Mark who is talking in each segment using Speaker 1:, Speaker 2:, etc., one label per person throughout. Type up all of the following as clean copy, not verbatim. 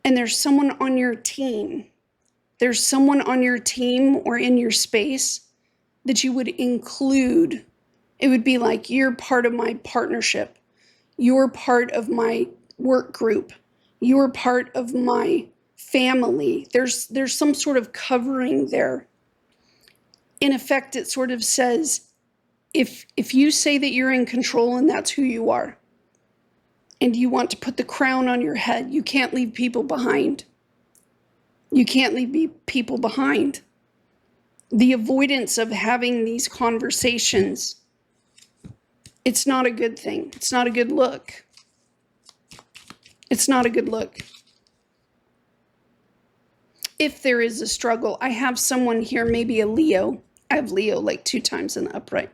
Speaker 1: And there's someone on your team. There's someone on your team or in your space that you would include. It would be like, you're part of my partnership. You're part of my work group. You're part of my family. There's some sort of covering there. In effect, it sort of says, if you say that you're in control and that's who you are, and you want to put the crown on your head, you can't leave people behind. You can't leave people behind. The avoidance of having these conversations, it's not a good thing. It's not a good look. It's not a good look. If there is a struggle, I have someone here, maybe a Leo. I have Leo like 2 times in the upright.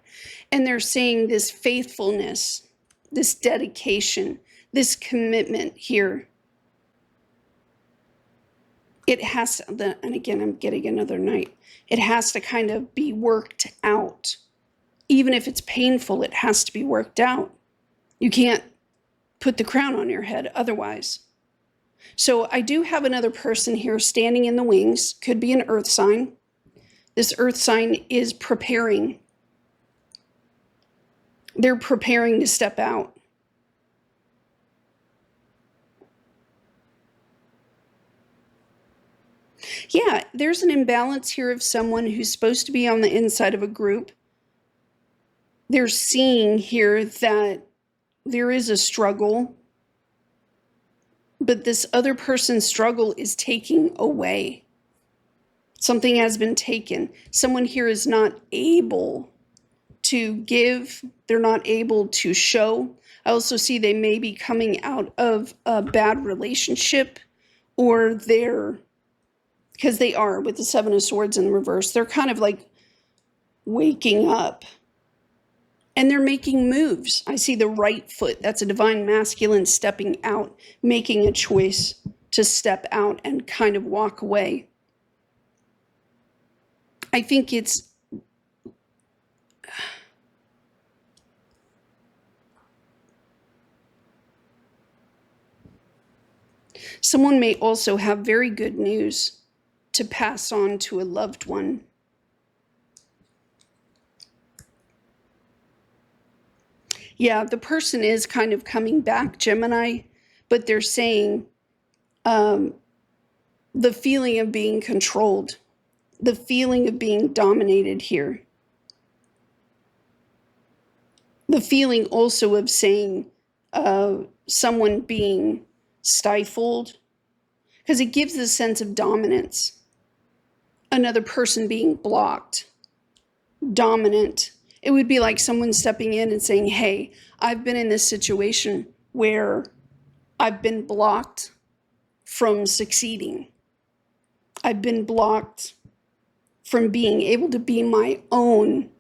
Speaker 1: And they're saying this faithfulness, this dedication, this commitment here. It has to, and again, I'm getting another night. It has to kind of be worked out. Even if it's painful, it has to be worked out. You can't put the crown on your head otherwise. So I do have another person here standing in the wings. Could be an earth sign. This earth sign is preparing. They're preparing to step out. Yeah, there's an imbalance here of someone who's supposed to be on the inside of a group. They're seeing here that there is a struggle, but this other person's struggle is taking away. Something has been taken. Someone here is not able to give. They're not able to show. I also see they may be coming out of a bad relationship, or because they are with the 7 of Swords in the reverse. They're kind of like waking up. And they're making moves. I see the right foot. That's a divine masculine stepping out, making a choice to step out and kind of walk away. I think it's someone may also have very good news to pass on to a loved one. Yeah, the person is kind of coming back, Gemini, but they're saying the feeling of being controlled, the feeling of being dominated here. The feeling also of saying someone being stifled, because it gives a sense of dominance. Another person being blocked, dominant. It would be like someone stepping in and saying, hey, I've been in this situation where I've been blocked from succeeding. I've been blocked from being able to be my own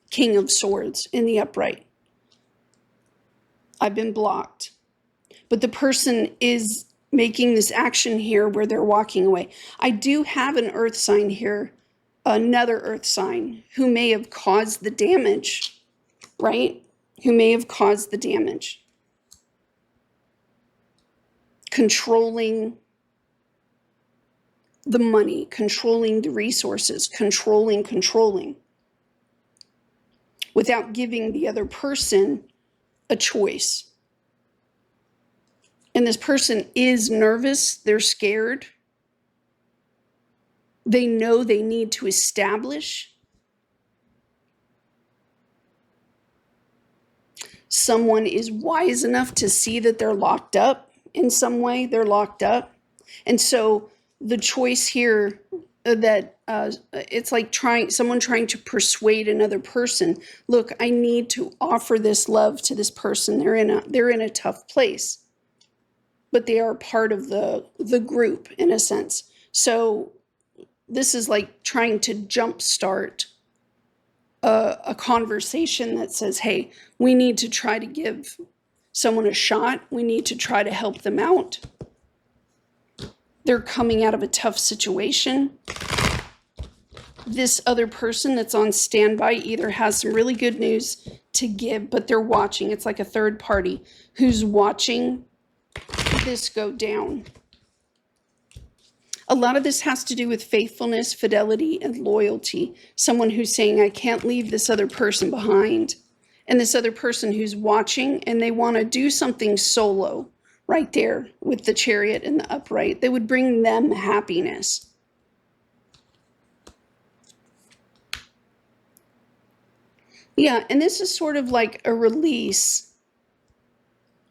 Speaker 1: King of Swords in the upright. I've been blocked. But the person is making this action here where they're walking away. I do have an earth sign here, another earth sign who may have caused the damage, right? Who may have caused the damage. Controlling the money, controlling the resources, controlling, without giving the other person a choice. And this person is nervous, they're scared. They know they need to establish. Someone is wise enough to see that they're locked up in some way. They're locked up. And so the choice here that it's like someone trying to persuade another person, look, I need to offer this love to this person. They're in a tough place, but they are part of the group in a sense. So this is like trying to jumpstart a conversation that says, hey, we need to try to give someone a shot. We need to try to help them out. They're coming out of a tough situation. This other person that's on standby either has some really good news to give, but they're watching. It's like a third party who's watching this go down? A lot of this has to do with faithfulness, fidelity, and loyalty. Someone who's saying, I can't leave this other person behind. And this other person who's watching, and they want to do something solo right there with the Chariot and the upright that would bring them happiness. Yeah, and this is sort of like a release.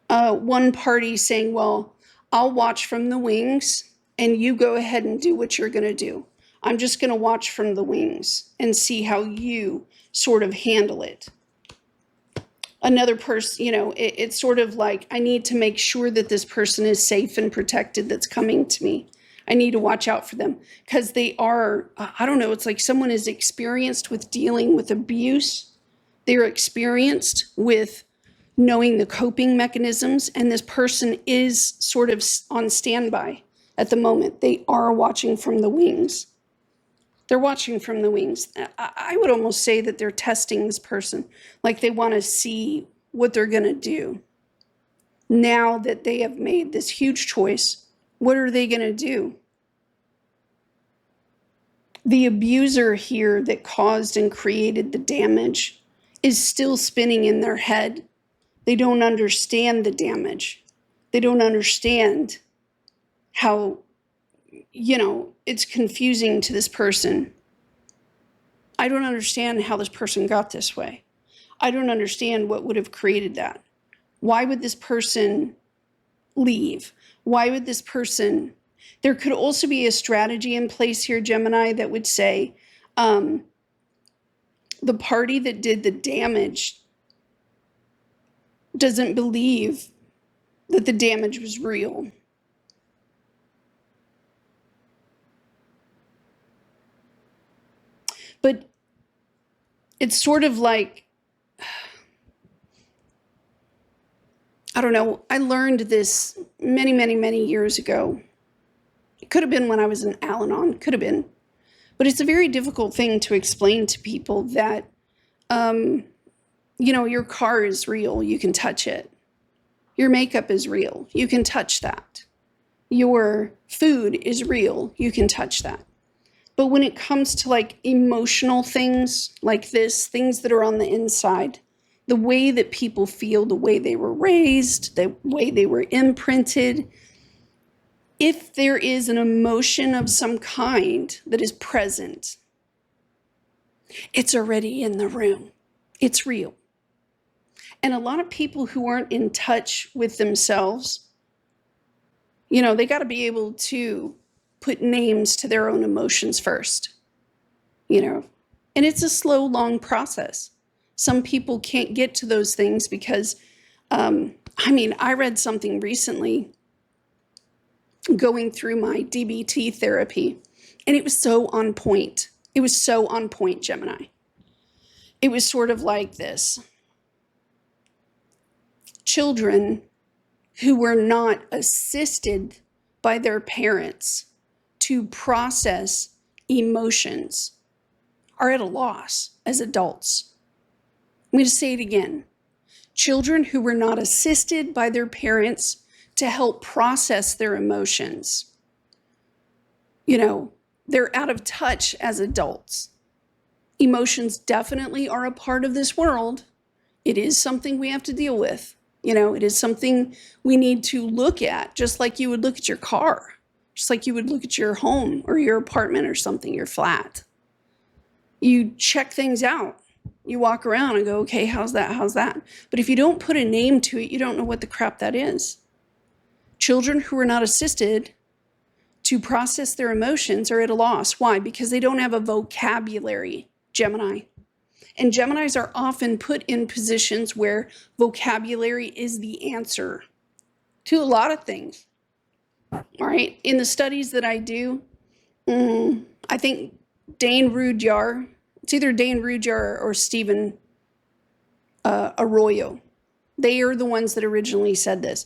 Speaker 1: One party saying, well, I'll watch from the wings and you go ahead and do what you're going to do. I'm just going to watch from the wings and see how you sort of handle it. Another person, it's sort of like, I need to make sure that this person is safe and protected that's coming to me. I need to watch out for them because they are, I don't know, it's like someone is experienced with dealing with abuse. They're experienced with knowing the coping mechanisms, and this person is sort of on standby at the moment. They are watching from the wings. They're watching from the wings. I would almost say that they're testing this person, like they want to see what they're going to do. Now that they have made this huge choice, what are they going to do? The abuser here that caused and created the damage is still spinning in their head. They don't understand the damage. They don't understand how, it's confusing to this person. I don't understand how this person got this way. I don't understand what would have created that. Why would this person leave? Why would this person... There could also be a strategy in place here, Gemini, that would say the party that did the damage doesn't believe that the damage was real. But it's sort of like, I don't know, I learned this many, many, many years ago. It could have been when I was in Al-Anon, could have been. But it's a very difficult thing to explain to people that, your car is real, you can touch it. Your makeup is real, you can touch that. Your food is real, you can touch that. But when it comes to like emotional things like this, things that are on the inside, the way that people feel, the way they were raised, the way they were imprinted, if there is an emotion of some kind that is present, it's already in the room. It's real. And a lot of people who aren't in touch with themselves, they got to be able to put names to their own emotions first, and it's a slow, long process. Some people can't get to those things because, I read something recently going through my DBT therapy, and it was so on point. It was so on point, Gemini. It was sort of like this. Children who were not assisted by their parents to process emotions are at a loss as adults. I'm going to say it again. Children who were not assisted by their parents to help process their emotions, they're out of touch as adults. Emotions definitely are a part of this world. It is something we have to deal with. It is something we need to look at, just like you would look at your car. Just like you would look at your home or your apartment or something, your flat. You check things out. You walk around and go, okay, how's that? How's that? But if you don't put a name to it, you don't know what the crap that is. Children who are not assisted to process their emotions are at a loss. Why? Because they don't have a vocabulary, Gemini. And Geminis are often put in positions where vocabulary is the answer to a lot of things. All right. In the studies that I do, I think Dane Rudyard, it's either Dane Rudyard or Stephen Arroyo. They are the ones that originally said this.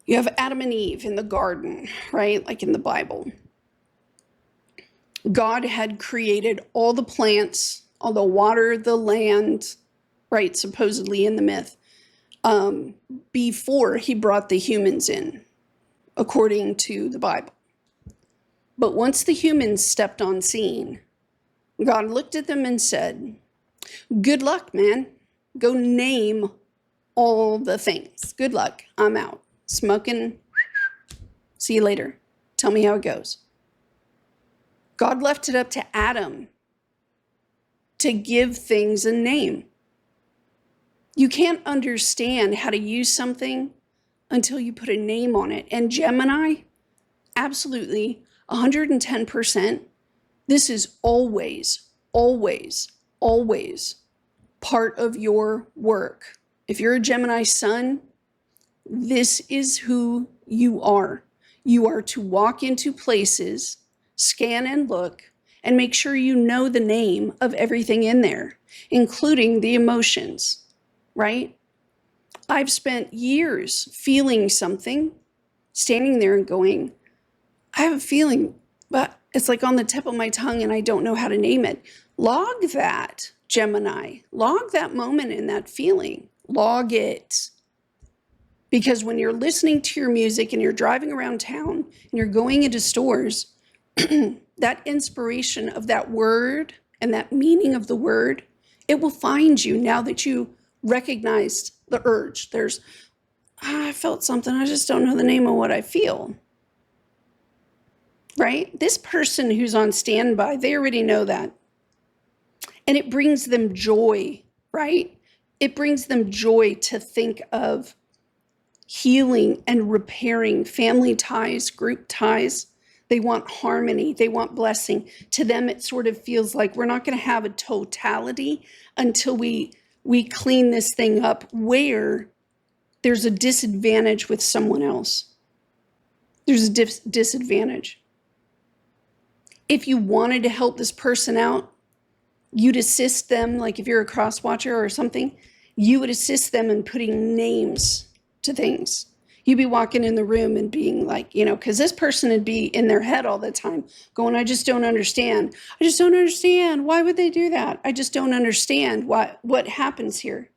Speaker 1: You have Adam and Eve in the garden, right? Like in the Bible. God had created all the plants, all the water, the land, right? Supposedly in the myth, before he brought the humans in. according to the Bible. But once the humans stepped on scene, God looked at them and said, good luck, man. Go name all the things. Good luck. I'm out. Smoking. See you later. Tell me how it goes. God left it up to Adam to give things a name. You can't understand how to use something until you put a name on it. And Gemini, absolutely, 110%, this is always, always, always part of your work. If you're a Gemini sun, this is who you are. You are to walk into places, scan and look, and make sure you know the name of everything in there, including the emotions, right? I've spent years feeling something, standing there and going, I have a feeling, but it's like on the tip of my tongue and I don't know how to name it. Log that, Gemini. Log that moment and that feeling. Log it. Because when you're listening to your music and you're driving around town and you're going into stores, that inspiration of that word and that meaning of the word, it will find you now that you recognized the urge. There's, I felt something, I just don't know the name of what I feel. Right? This person who's on standby, they already know that. And it brings them joy, right? It brings them joy to think of healing and repairing family ties, group ties. They want harmony. They want blessing. To them, it sort of feels like we're not going to have a totality until we clean this thing up where there's a disadvantage with someone else. There's a disadvantage. If you wanted to help this person out, you'd assist them, like if you're a cross watcher or something, you would assist them in putting names to things. You'd be walking in the room and being like, because this person would be in their head all the time going, I just don't understand. I just don't understand. Why would they do that? I just don't understand what happens here.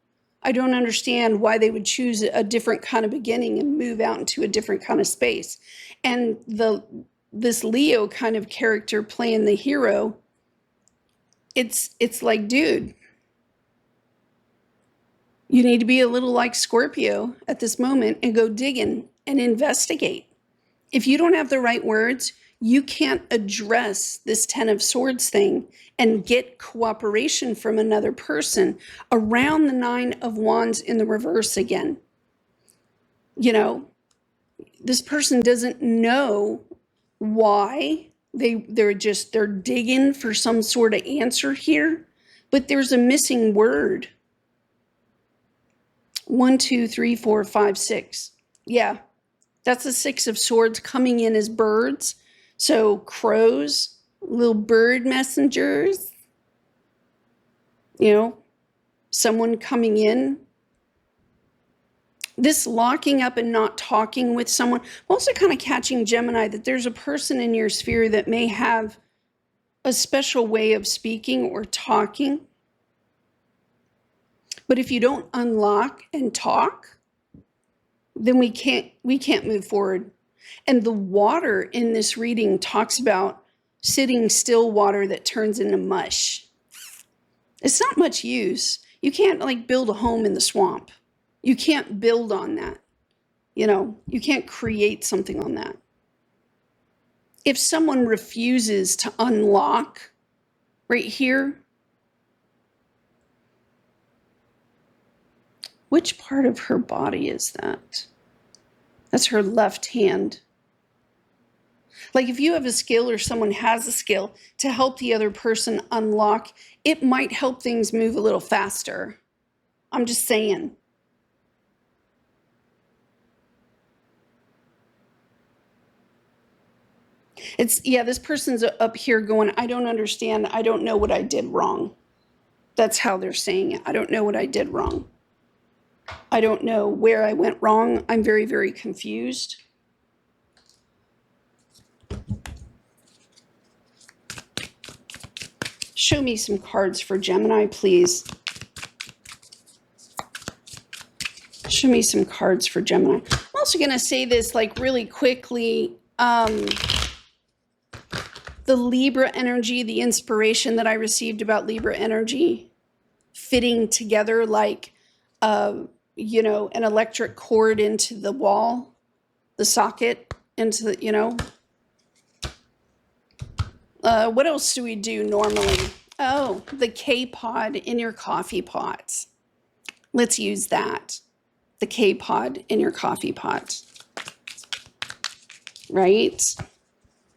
Speaker 1: I don't understand why they would choose a different kind of beginning and move out into a different kind of space. And this Leo kind of character playing the hero, it's like, dude, you need to be a little like Scorpio at this moment and go digging and investigate. If you don't have the right words, you can't address this 10 of Swords thing and get cooperation from another person around the 9 of Wands in the reverse again. This person doesn't know why they're digging for some sort of answer here, but there's a missing word. 1, 2, 3, 4, 5, 6. Yeah, that's the 6 of Swords coming in as birds. So crows, little bird messengers, someone coming in. This locking up and not talking with someone. I'm also kind of catching, Gemini, that there's a person in your sphere that may have a special way of speaking or talking. But if you don't unlock and talk, then we can't move forward. And the water in this reading talks about sitting still water that turns into mush. It's not much use. You can't build a home in the swamp. You can't build on that. You can't create something on that. If someone refuses to unlock right here, which part of her body is that? That's her left hand. Like if you have a skill or someone has a skill to help the other person unlock, it might help things move a little faster. I'm just saying. This person's up here going, I don't understand. I don't know what I did wrong. That's how they're saying it. I don't know what I did wrong. I don't know where I went wrong. I'm very, very confused. Show me some cards for Gemini, please. Show me some cards for Gemini. I'm also going to say this like really quickly. The Libra energy, the inspiration that I received about Libra energy fitting together like, you know, an electric cord into the wall, the socket into the, you know. What else do we do normally? Oh, the K-pod in your coffee pots. Let's use that. The K-pod in your coffee pot. Right?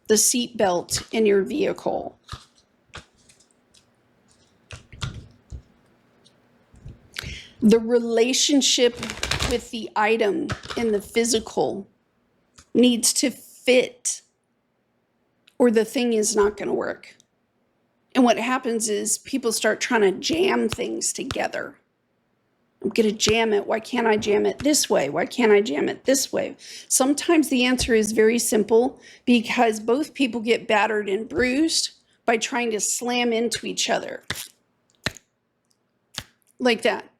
Speaker 1: The seat belt in your vehicle. The relationship with the item in the physical needs to fit, or the thing is not going to work. And what happens is people start trying to jam things together. I'm going to jam it. Why can't I jam it this way? Why can't I jam it this way? Sometimes the answer is very simple, because both people get battered and bruised by trying to slam into each other. Like that.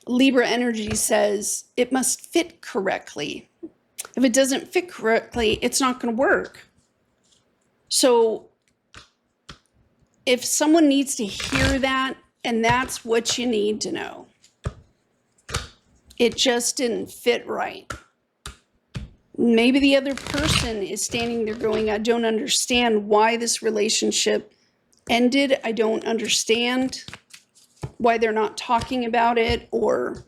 Speaker 1: Libra energy says it must fit correctly. If it doesn't fit correctly, it's not going to work. So if someone needs to hear that, and that's what you need to know, it just didn't fit right. Maybe the other person is standing there going, I don't understand why this relationship ended. I don't understand why they're not talking about it, or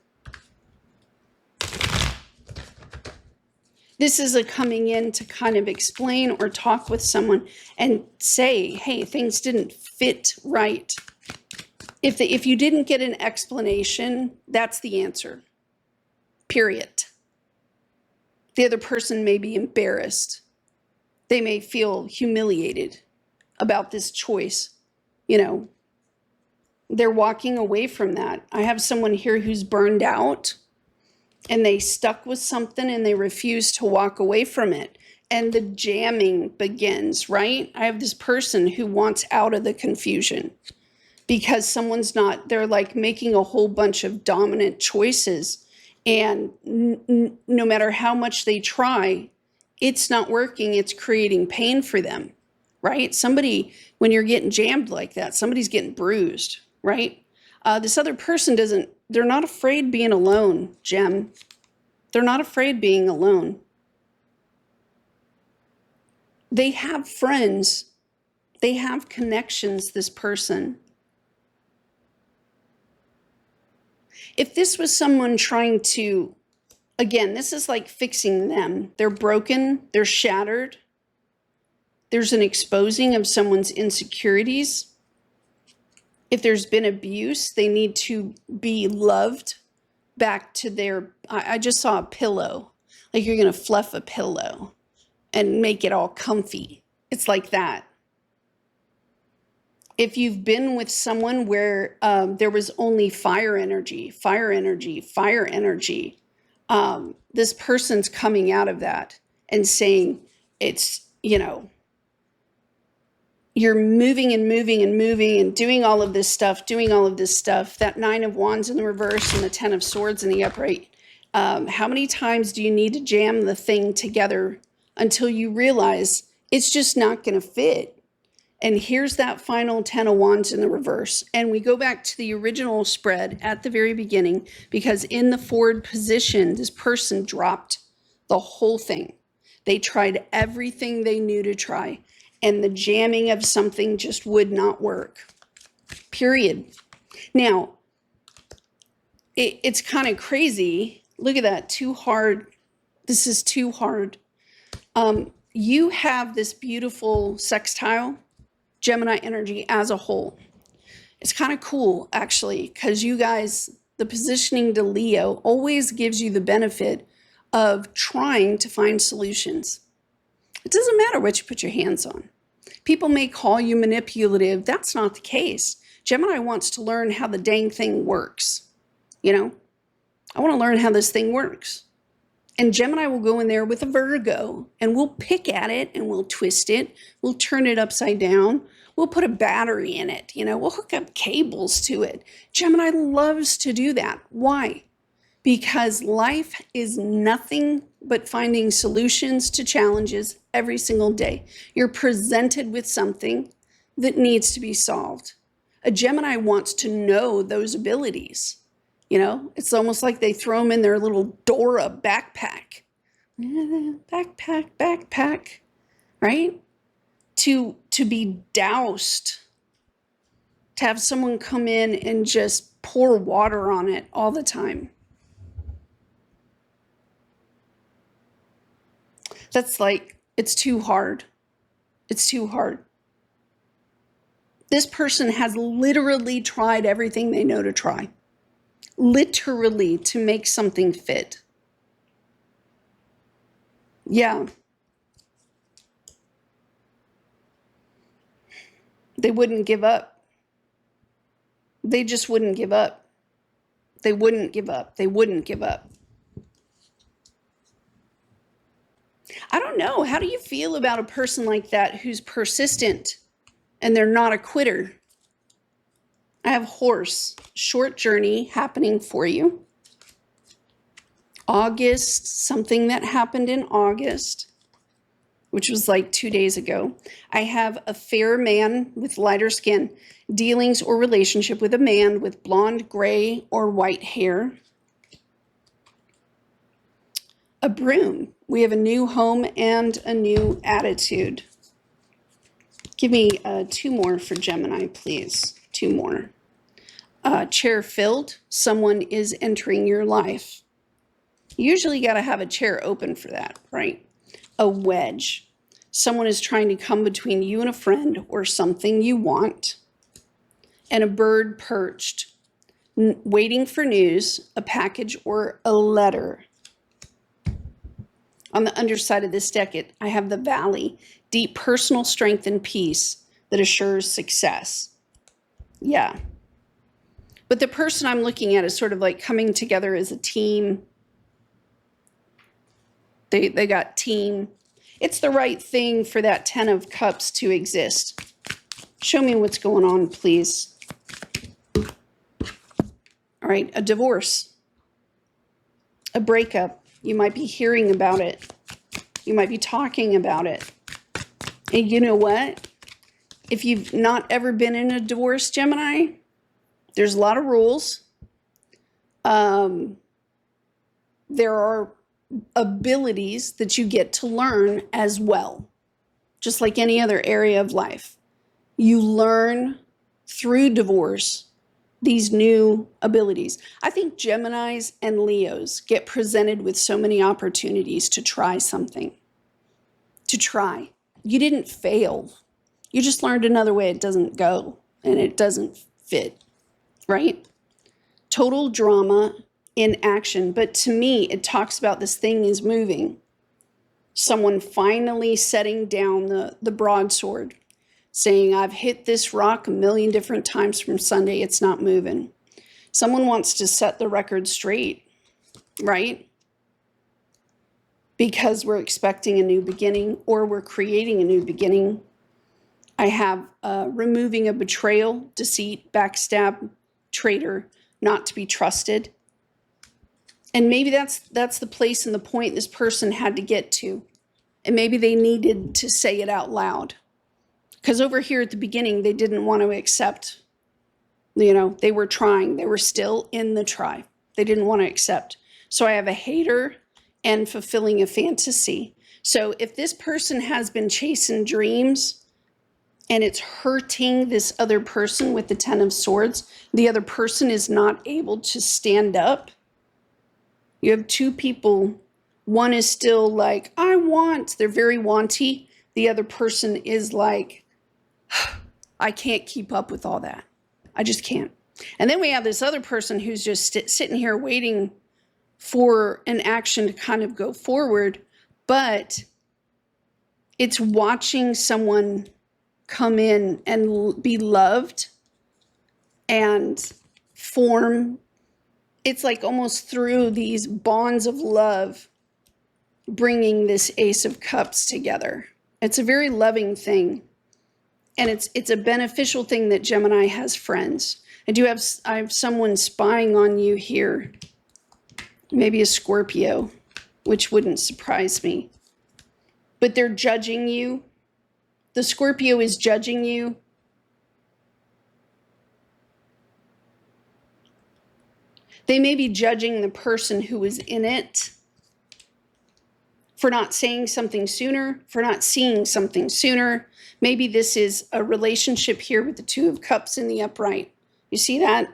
Speaker 1: this is a coming in to kind of explain or talk with someone and say, hey, things didn't fit right. If you didn't get an explanation, that's the answer. Period. The other person may be embarrassed. They may feel humiliated about this choice. You know, they're walking away from that. I have someone here who's burned out, and they stuck with something and they refuse to walk away from it. And the jamming begins, right? I have this person who wants out of the confusion because someone's not, they're like making a whole bunch of dominant choices. And no matter how much they try, it's not working. It's creating pain for them, right? Somebody, when you're getting jammed like that, somebody's getting bruised, right? This other person doesn't, they're not afraid being alone, Gem. They're not afraid being alone. They have friends. They have connections, this person. If this was someone trying to, again, this is like fixing them. They're broken, they're shattered. There's an exposing of someone's insecurities. If there's been abuse, they need to be loved back to their, I just saw a pillow, like you're going to fluff a pillow and make it all comfy. It's like that. If you've been with someone where there was only fire energy, this person's coming out of that and saying it's, you know, you're moving and moving and moving and doing all of this stuff, that 9 of Wands in the reverse and the 10 of Swords in the upright. How many times do you need to jam the thing together until you realize it's just not going to fit? And here's that final 10 of Wands in the reverse. And we go back to the original spread at the very beginning, because in the forward position, this person dropped the whole thing. They tried everything they knew to try, and the jamming of something just would not work. Period. Now, it's kind of crazy. Look at that, too hard. This is too hard. You have this beautiful sextile, Gemini energy as a whole. It's kind of cool, actually, because you guys, the positioning to Leo always gives you the benefit of trying to find solutions. It doesn't matter what you put your hands on. People may call you manipulative. That's not the case. Gemini wants to learn how the dang thing works. You know, I want to learn how this thing works. And Gemini will go in there with a Virgo, and we'll pick at it and we'll twist it. We'll turn it upside down. We'll put a battery in it. You know, we'll hook up cables to it. Gemini loves to do that. Why? because life is nothing but finding solutions to challenges every single day. You're presented with something that needs to be solved. A Gemini wants to know those abilities. You know, it's almost like they throw them in their little Dora backpack. Backpack, right? To be doused, to have someone come in and just pour water on it all the time. That's like, it's too hard. It's too hard. This person has literally tried everything they know to try. Literally, to make something fit. Yeah. They wouldn't give up. They just wouldn't give up. They wouldn't give up. They wouldn't give up. I don't know. How do you feel about a person like that who's persistent and they're not a quitter? I have horse, short journey happening for you. August, something that happened in August, which was like 2 days ago. I have a fair man with lighter skin, dealings or relationship with a man with blonde, gray, or white hair. A broom. We have a new home and a new attitude. Give me 2 more for Gemini, please. 2 more. Chair filled. Someone is entering your life. You usually got to have a chair open for that, right? A wedge. Someone is trying to come between you and a friend or something you want. And a bird perched, waiting for news, a package, or a letter. On the underside of this deck, I have the valley, deep personal strength and peace that assures success. Yeah. But the person I'm looking at is sort of like coming together as a team. They got team. It's the right thing for that 10 of Cups to exist. Show me what's going on, please. All right, a divorce. A breakup. You might be hearing about it. You might be talking about it. And you know what? If you've not ever been in a divorce, Gemini, there's a lot of rules. There are abilities that you get to learn as well, just like any other area of life. You learn through divorce these new abilities. I think Geminis and Leos get presented with so many opportunities to try something. To try. You didn't fail. You just learned another way it doesn't go and it doesn't fit, right? Total drama in action. But to me, it talks about this thing is moving. Someone finally setting down the broadsword, saying, I've hit this rock a million different times from Sunday, it's not moving. Someone wants to set the record straight, right? Because we're expecting a new beginning or we're creating a new beginning. I have removing a betrayal, deceit, backstab, traitor, not to be trusted. And maybe that's the place and the point this person had to get to. And maybe they needed to say it out loud. Because over here at the beginning, they didn't want to accept, they were trying. They were still in the try. They didn't want to accept. So I have a hater and fulfilling a fantasy. So if this person has been chasing dreams and it's hurting this other person with the 10 of Swords, the other person is not able to stand up. You have 2 people. One is still like, I want. They're very wanty. The other person is like, I can't keep up with all that. I just can't. And then we have this other person who's just sitting here waiting for an action to kind of go forward, but it's watching someone come in and be loved and form. It's like almost through these bonds of love, bringing this Ace of Cups together. It's a very loving thing. And it's a beneficial thing that Gemini has friends. I have someone spying on you here. Maybe a Scorpio, which wouldn't surprise me. But they're judging you. The Scorpio is judging you. They may be judging the person who was in it for not saying something sooner, for not seeing something sooner. Maybe this is a relationship here with the Two of Cups in the upright. You see that?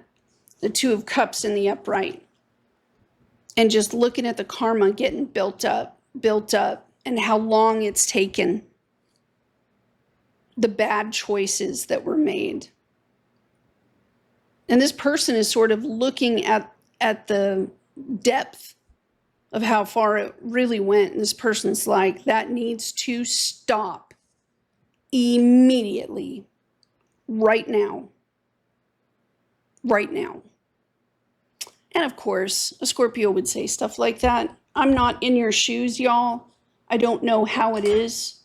Speaker 1: The Two of Cups in the upright. And just looking at the karma getting built up, and how long it's taken. The bad choices that were made. And this person is sort of looking at the depth of how far it really went. And this person's like, that needs to stop immediately, right now. Right now. And of course, a Scorpio would say stuff like that. I'm not in your shoes, y'all. I don't know how it is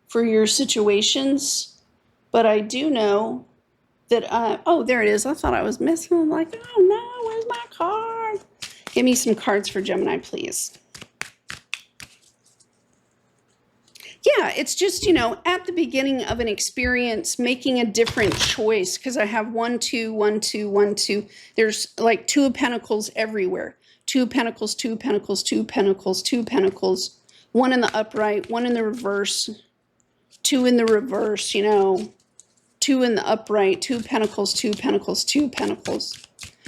Speaker 1: for your situations, but I do know that, oh, there it is. I thought I was missing. I'm like, oh no, where's my card? Give me some cards for Gemini, please. Yeah, it's just, at the beginning of an experience, making a different choice, because I have 1, 2, 1, 2, 1, 2. There's like Two of Pentacles everywhere. Two of Pentacles, Two of Pentacles, Two of Pentacles, Two of Pentacles. One in the upright, one in the reverse, two in the reverse, two in the upright, Two of Pentacles, Two of Pentacles, Two of Pentacles.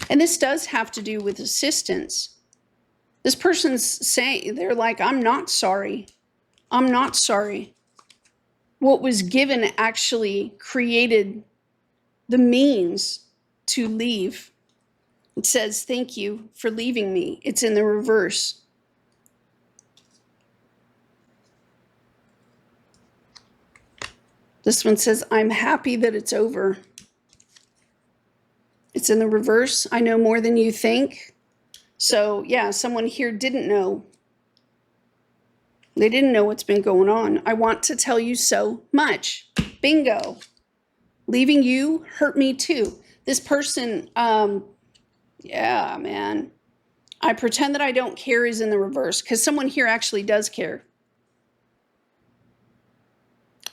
Speaker 1: And this does have to do with assistance. This person's saying, they're like, I'm not sorry. I'm not sorry. What was given actually created the means to leave. It says, thank you for leaving me. It's in the reverse. This one says, I'm happy that it's over. It's in the reverse. I know more than you think. So yeah, someone here didn't know. They didn't know what's been going on. I want to tell you so much. Bingo. Leaving you hurt me too. This person, yeah, man. I pretend that I don't care is in the reverse, because someone here actually does care.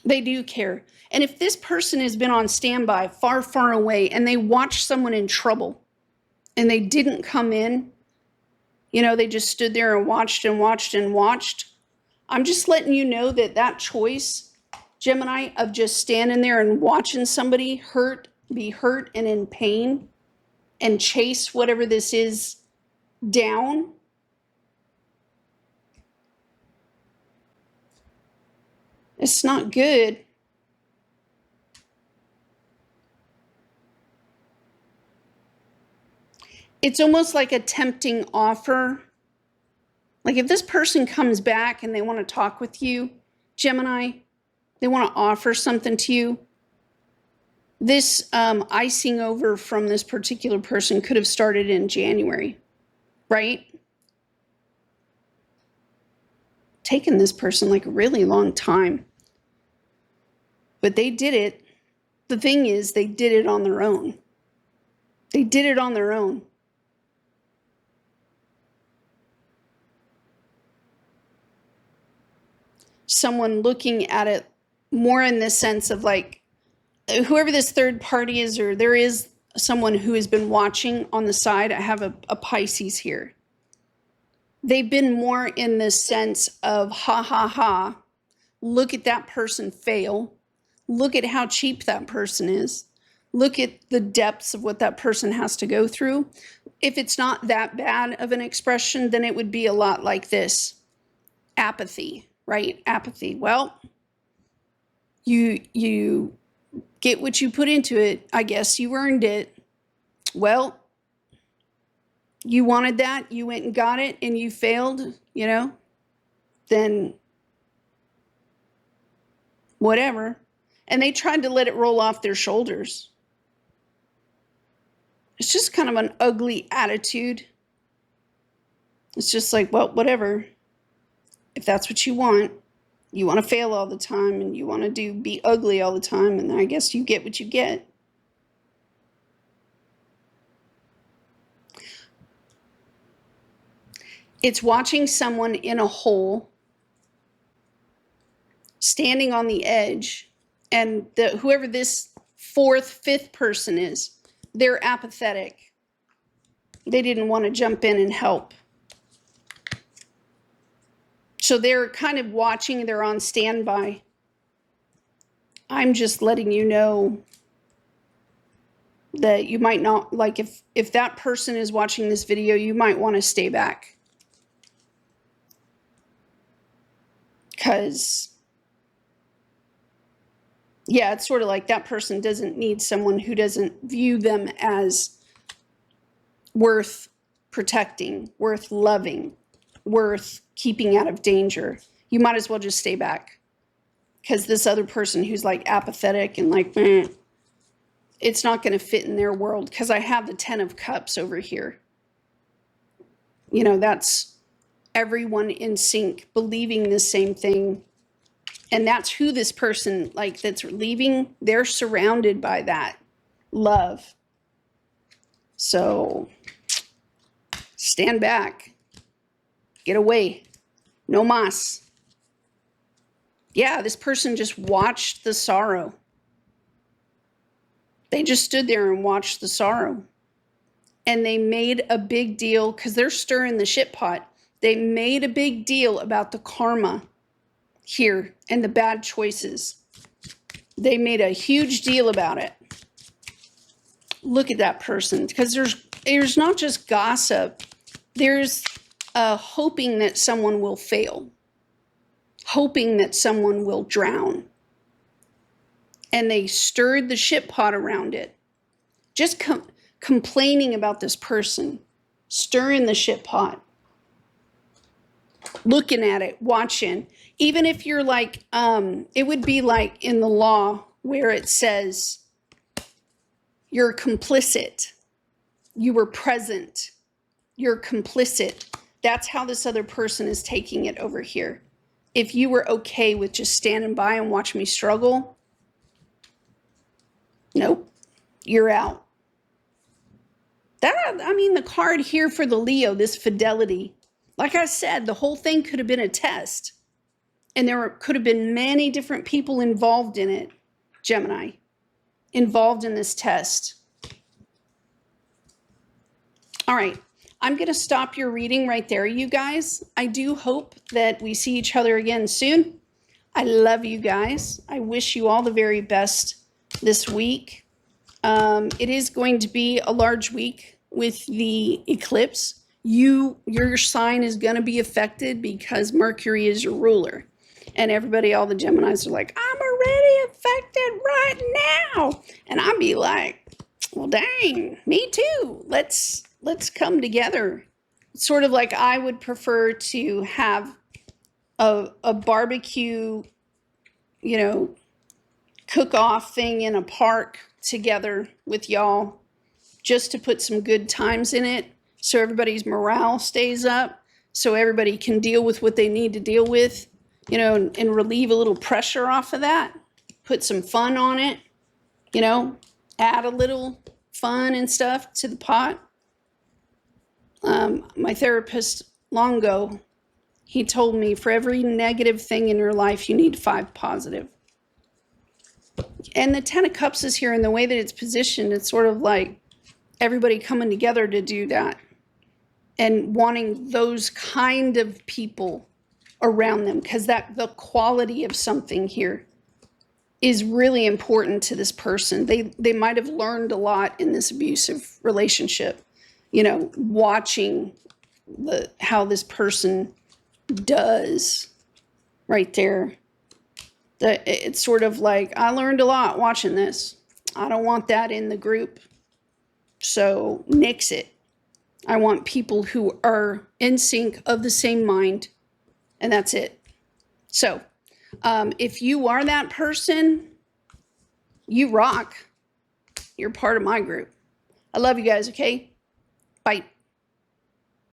Speaker 1: They do care. And if this person has been on standby far, far away, and they watched someone in trouble and they didn't come in, they just stood there and watched and watched and watched. I'm just letting you know that that choice, Gemini, of just standing there and watching somebody be hurt and in pain and chase whatever this is down, it's not good. It's almost like a tempting offer. Like if this person comes back and they want to talk with you, Gemini, they want to offer something to you, this icing over from this particular person could have started in January, right? Taken this person like a really long time. But they did it. The thing is, they did it on their own. They did it on their own. Someone looking at it more in the sense of like, whoever this third party is, or there is someone who has been watching on the side. I have a Pisces here. They've been more in the sense of, ha, ha, ha, look at that person fail. Look at how cheap that person is. Look at the depths of what that person has to go through. If it's not that bad of an expression, then it would be a lot like this. Apathy, right? Apathy. Well, you get what you put into it. I guess you earned it. Well, you wanted that, you went and got it, and you failed, then whatever. And they tried to let it roll off their shoulders. It's just kind of an ugly attitude. It's just like, well, whatever. If that's what you want to fail all the time, and you want to be ugly all the time, and I guess you get what you get. It's watching someone in a hole, standing on the edge, and whoever this fourth, fifth person is, they're apathetic. They didn't want to jump in and help. So they're kind of watching, they're on standby. I'm just letting you know that you might not, like if that person is watching this video, you might want to stay back. Because, yeah, it's sort of like that person doesn't need someone who doesn't view them as worth protecting, worth loving, worth keeping out of danger. You might as well just stay back. Because this other person who's like apathetic and like, it's not going to fit in their world. Because I have the 10 of Cups over here. You know, that's everyone in sync, believing the same thing. And that's who this person, like, that's leaving, they're surrounded by that love. So stand back. Get away. No mas. Yeah, this person just watched the sorrow. They just stood there and watched the sorrow. And they made a big deal, because they're stirring the shit pot. They made a big deal about the karma here and the bad choices. They made a huge deal about it. Look at that person, because there's not just gossip. There's hoping that someone will fail. Hoping that someone will drown. And they stirred the shit pot around it. Just complaining about this person. Stirring the shit pot. Looking at it, watching. Even if you're like, it would be like in the law where it says you're complicit. You were present. You're complicit. That's how this other person is taking it over here. If you were okay with just standing by and watch me struggle, nope, you're out. The card here for the Leo, this fidelity, like I said, the whole thing could have been a test. And there could have been many different people involved in it, Gemini, involved in this test. All right. I'm going to stop your reading right there, you guys. I do hope that we see each other again soon. I love you guys. I wish you all the very best this week. It is going to be a large week with the eclipse. Your sign is going to be affected because Mercury is your ruler. And everybody, all the Geminis are like, I'm already affected right now. And I'd be like, well, dang, me too. Let's come together. It's sort of like I would prefer to have a barbecue, cook-off thing in a park together with y'all, just to put some good times in it so everybody's morale stays up, so everybody can deal with what they need to deal with, and relieve a little pressure off of that, put some fun on it, add a little fun and stuff to the pot. My therapist long ago, he told me for every negative thing in your life, you need 5 positive. And the 10 of Cups is here, and the way that it's positioned, it's sort of like everybody coming together to do that and wanting those kind of people around them, because the quality of something here is really important to this person. They might have learned a lot in this abusive relationship, watching how this person does right there. It's sort of like, I learned a lot watching this. I don't want that in the group. So nix it. I want people who are in sync, of the same mind, and that's it. So if you are that person, you rock. You're part of my group. I love you guys, okay? Bye.